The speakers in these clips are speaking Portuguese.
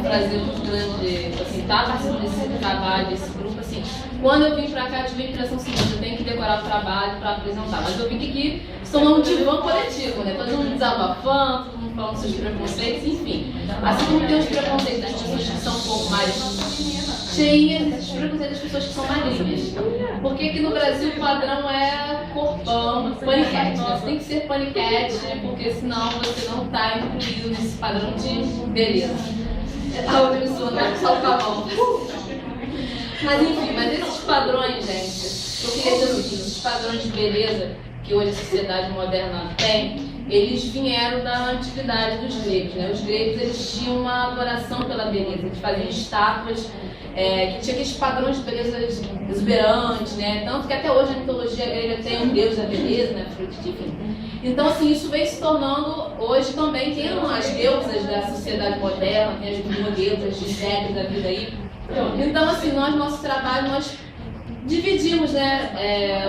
prazer muito grande, assim, estar participando desse trabalho, desse grupo, assim. Quando eu vim pra cá, eu tive a impressão seguinte, eu tenho que decorar o trabalho para apresentar, mas eu vi que aqui somos um divã coletivo, né? Todo mundo desabafando, todo mundo falando seus preconceitos, enfim. Assim como tem os preconceitos das pessoas que são um pouco mais cheias, os preconceitos das pessoas que são magrinhas. Porque aqui no Brasil o padrão é corpão, paniquete, né? Você tem que ser paniquete, porque senão você não está incluído nesse padrão de beleza. A outra pessoa não só com a mão. Mas enfim, esses padrões, gente, eu queria dizer o seguinte, esses padrões de beleza que hoje a sociedade moderna tem, eles vieram da antiguidade dos gregos, né? Os gregos, eles tinham uma adoração pela beleza, eles faziam estátuas que tinha aqueles padrões de beleza exuberantes, né? Tanto que até hoje a mitologia grega tem um deus da beleza, né? Afrodite. Então, assim, isso vem se tornando, hoje também tem as deusas da sociedade moderna, tem as modelos, as Zetas da vida aí. Então, assim, nosso trabalho, nós dividimos, né,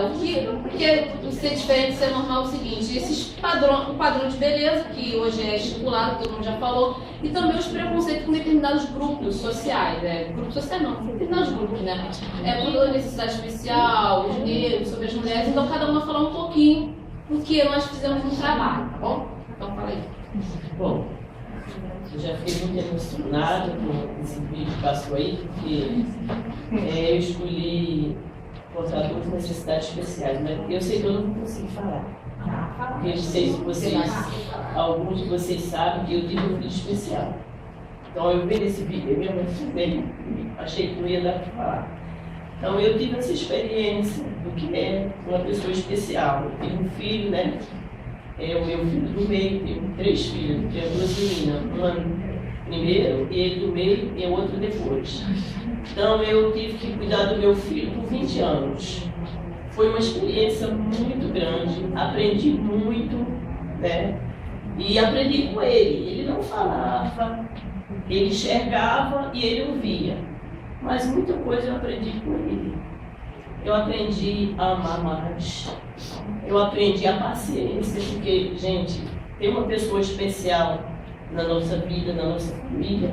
o que é ser diferente, ser normal é o seguinte, o padrão de beleza, que hoje é estipulado, todo mundo já falou, e também os preconceitos com determinados grupos sociais, grupos sociais não, determinados grupos, né, por toda necessidade especial, os negros, sobre as mulheres, então cada uma falar um pouquinho do que nós fizemos no trabalho, tá bom? Então fala aí. Bom, eu já fiquei muito emocionada com esse vídeo que passou aí, porque eu escolhi portador de necessidades especiais, mas eu sei que eu não vou conseguir falar. Porque eu não sei se alguns de vocês sabem que eu tive um filho especial. Então eu vi nesse vídeo, eu me emocionei, achei que não ia dar para falar. Então eu tive essa experiência do que é uma pessoa especial. Eu tive um filho, né? É o meu filho do meio, tenho 3 filhos, tenho 2 meninas, uma primeiro, ele do meio e o outro depois. Então eu tive que cuidar do meu filho por 20 anos. Foi uma experiência muito grande, aprendi muito, né? E aprendi com ele. Ele não falava, ele enxergava e ele ouvia. Mas muita coisa eu aprendi com ele. Eu aprendi a amar mais. Eu aprendi a paciência, porque, gente, ter uma pessoa especial na nossa vida, na nossa família,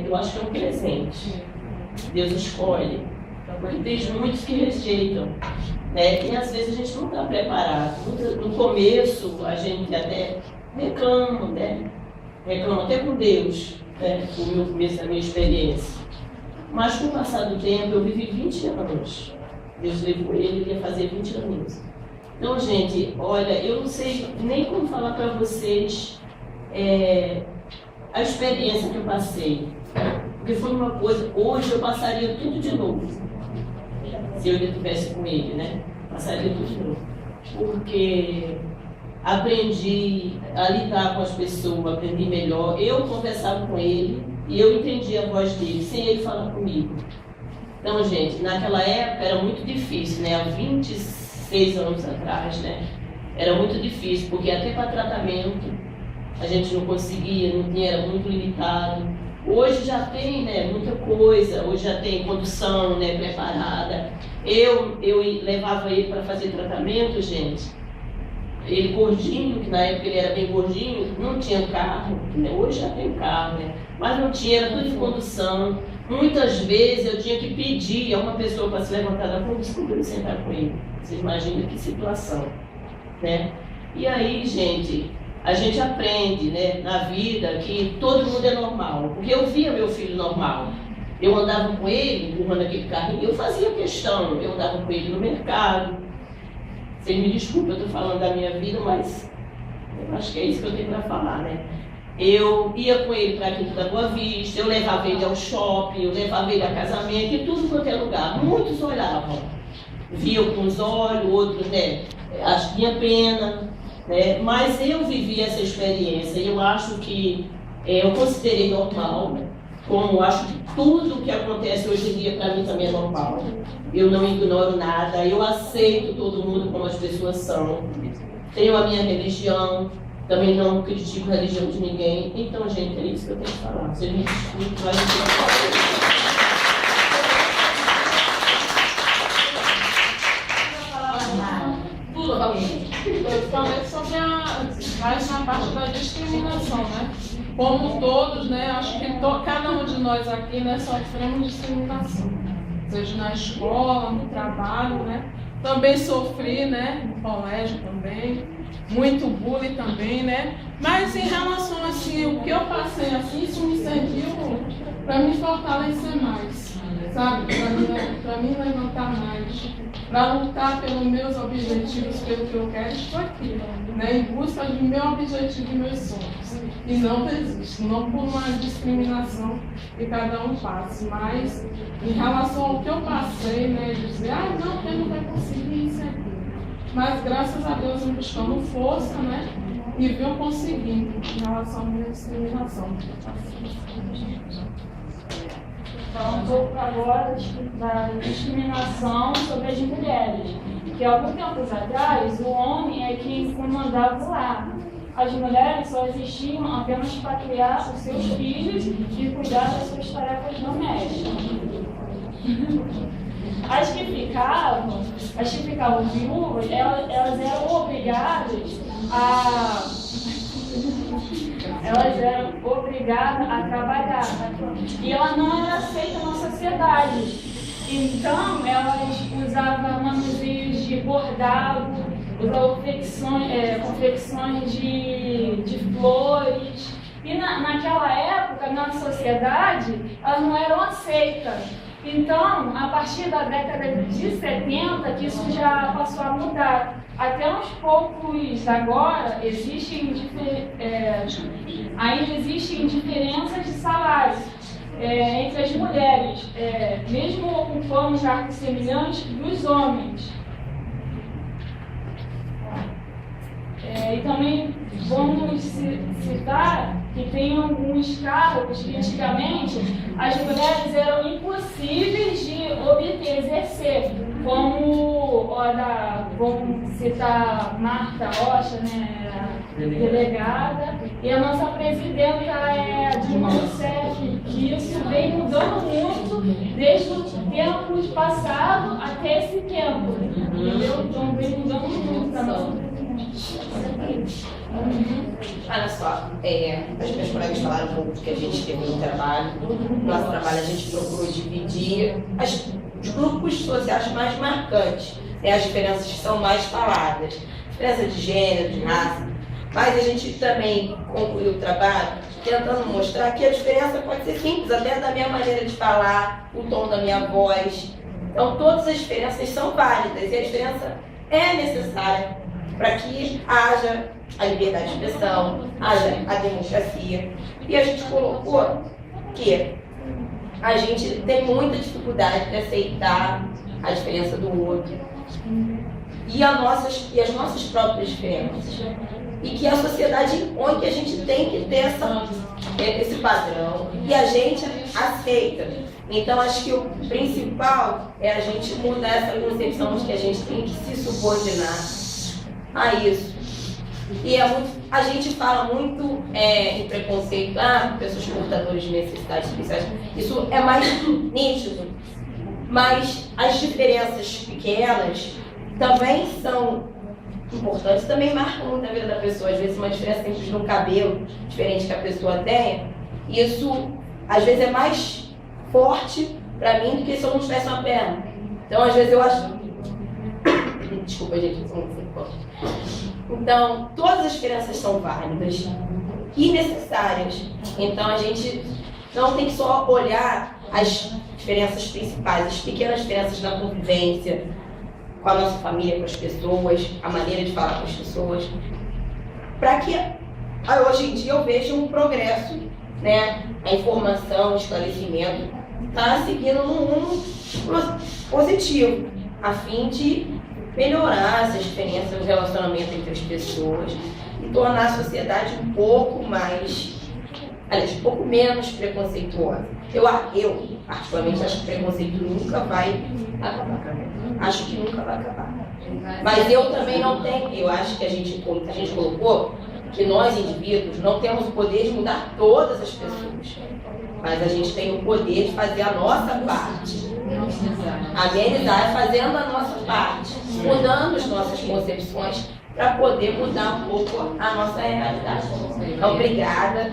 eu acho que é um presente. Deus escolhe. Porque tem muitos que rejeitam, né? E às vezes a gente não está preparado. No começo, a gente até reclama, né? Reclama até com Deus, né? No começo da minha experiência. Mas com o passar do tempo, eu vivi 20 anos. Deus levou ele ia fazer 20 anos. Então, gente, olha, eu não sei nem como falar para vocês a experiência que eu passei. Porque foi uma coisa, hoje eu passaria tudo de novo. Se eu ainda estivesse com ele, né? Passaria tudo de novo. Porque aprendi a lidar com as pessoas, aprendi melhor. Eu conversava com ele e eu entendia a voz dele, sem ele falar comigo. Então, gente, naquela época era muito difícil, né? Há 26 anos atrás, né? Era muito difícil, porque até para tratamento a gente não conseguia, não tinha, era muito limitado. Hoje já tem, né, muita coisa, hoje já tem condução, né, preparada. Eu levava ele para fazer tratamento, gente. Ele gordinho, que na época ele era bem gordinho, não tinha carro, né? Hoje já tem carro, né? Mas não tinha, era tudo de condução. Muitas vezes eu tinha que pedir a uma pessoa para se levantar da condução para eu sentar com ele. Vocês imaginam que situação, né? E aí, gente, a gente aprende, né, na vida que todo mundo é normal. Porque eu via meu filho normal. Eu andava com ele, empurrando aquele carrinho, eu fazia questão, eu andava com ele no mercado. Vocês me desculpem, eu estou falando da minha vida, mas eu acho que é isso que eu tenho para falar, né? Eu ia com ele para a Quinta da Boa Vista, eu levava ele ao shopping, eu levava ele a casamento, e tudo quanto é lugar. Muitos olhavam, viam com os olhos, outros, né, acho que tinha pena, né? Mas eu vivi essa experiência e eu acho que eu considerei normal, né? Como acho que tudo que acontece hoje em dia para mim também é normal. Eu não ignoro nada, eu aceito todo mundo como as pessoas são. Tenho a minha religião, também não critico a religião de ninguém. Então, gente, é isso que eu tenho que falar. Vocês me desculpem, mas eu tenho que falar. Eu falei sobre mais na parte da discriminação, né? Como todos, né? Acho que cada um de nós aqui, né, sofremos discriminação, seja na escola, no trabalho, né? Também sofri, né, no colégio também, muito bullying também, né? Mas em relação assim, o que eu passei assim, isso me serviu para me fortalecer mais, sabe? Para me levantar mais, para lutar pelos meus objetivos, pelo que eu quero, estou aqui, né? Em busca do meu objetivo e meus sonhos. E não desisto, não por uma discriminação que cada um passe, mas em relação ao que eu passei, né? Dizer, não, ele não vai conseguir isso aqui. Mas graças a Deus eu buscando força, né? E viu conseguindo em relação à minha discriminação. Falar um pouco agora da discriminação sobre as mulheres. Que alguns tempos atrás, o homem é quem comandava o lar. As mulheres só existiam apenas para criar os seus filhos e cuidar das suas tarefas domésticas. As que ficavam viúvas, elas eram obrigadas a trabalhar. E ela não era aceita na sociedade. Então, elas usavam manuseios de bordado, usavam confecções de flores. E naquela época, na sociedade, elas não eram aceitas. Então, a partir da década de 70, que isso já passou a mudar. Até uns poucos agora, ainda existem diferenças de salários entre as mulheres, mesmo ocupando cargos semelhantes dos homens. E também vamos citar que tem alguns cargos que antigamente as mulheres eram impossíveis de exercer, como vamos citar Marta Rocha, né, delegada, e a nossa presidenta é Dilma Rousseff, que isso vem mudando muito desde o tempo passado até esse tempo, entendeu? Então vem mudando muito a nossa presidenta. Olha só, as minhas colegas falaram um pouco do que a gente teve no trabalho. No nosso trabalho a gente procurou dividir os grupos sociais mais marcantes, as diferenças que são mais faladas, diferença de gênero, de raça, mas a gente também concluiu o trabalho tentando mostrar que a diferença pode ser simples, até da minha maneira de falar, o tom da minha voz. Então todas as diferenças são válidas e a diferença é necessária para que haja a liberdade de expressão, haja a democracia. E a gente colocou que a gente tem muita dificuldade de aceitar a diferença do outro e as nossas próprias diferenças. E que a sociedade impõe que a gente tem que ter esse padrão e a gente aceita. Então acho que o principal é a gente mudar essa concepção de que a gente tem que se subordinar a isso. E a gente fala muito em preconceito, pessoas portadoras de necessidades especiais. Isso é mais nítido. Mas as diferenças pequenas também são importantes, também marcam muito a vida da pessoa. Às vezes uma diferença simples no cabelo, diferente que a pessoa tenha, isso às vezes é mais forte para mim do que se eu não tivesse uma perna. Então às vezes eu acho... Desculpa, gente, eu sou muito forte. Então, todas as diferenças são válidas e necessárias. Então, a gente não tem que só olhar as diferenças principais, as pequenas diferenças na convivência com a nossa família, com as pessoas, a maneira de falar com as pessoas, para que hoje em dia eu veja um progresso, né? A informação, o esclarecimento está seguindo num rumo positivo, a fim de melhorar essas diferenças no relacionamento entre as pessoas e tornar a sociedade um pouco mais, aliás, um pouco menos preconceituosa. Eu particularmente acho que o preconceito nunca vai acabar. Acho que nunca vai acabar. Mas eu também não tenho, eu acho que a gente colocou que nós indivíduos não temos o poder de mudar todas as pessoas, mas a gente tem o poder de fazer a nossa parte. Amenizar fazendo a nossa parte, mudando as nossas concepções para poder mudar um pouco a nossa realidade. Obrigada.